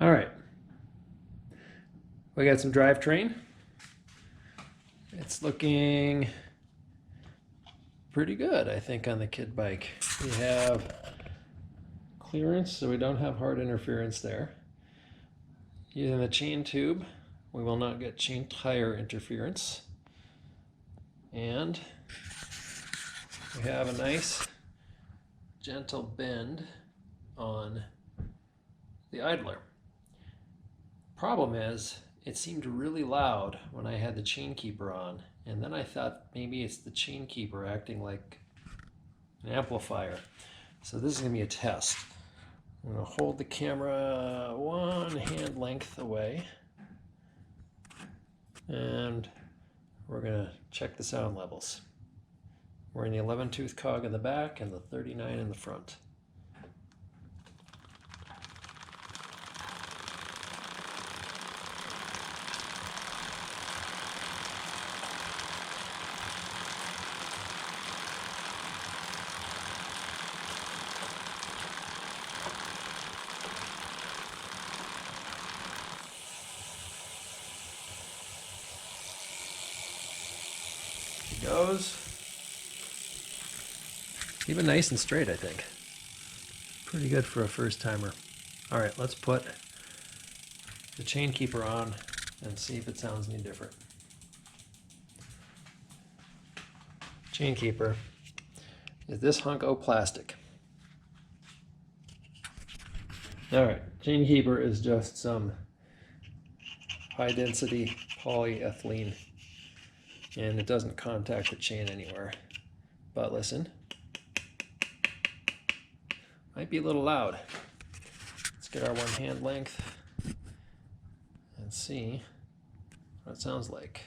All right, we got some drivetrain. It's looking pretty good, I think, on the kid bike. We have clearance, so we don't have hard interference there. Using the chain tube, we will not get chain tire interference. And we have a nice gentle bend on the idler. Problem is, it seemed really loud when I had the chain keeper on, and then I thought maybe it's the chain keeper acting like an amplifier. So this is going to be a test. I'm going to hold the camera one hand length away, and we're going to check the sound levels. We're in the 11-tooth cog in the back and the 39 in the front. Goes. Even nice and straight, I think. Pretty good for a first timer. All right, let's put the chain keeper on and see if it sounds any different. Chain keeper is this hunk of plastic. All right, chain keeper is just some high density polyethylene, and it doesn't contact the chain anywhere. But listen, might be a little loud. Let's get our one hand length and see what it sounds like.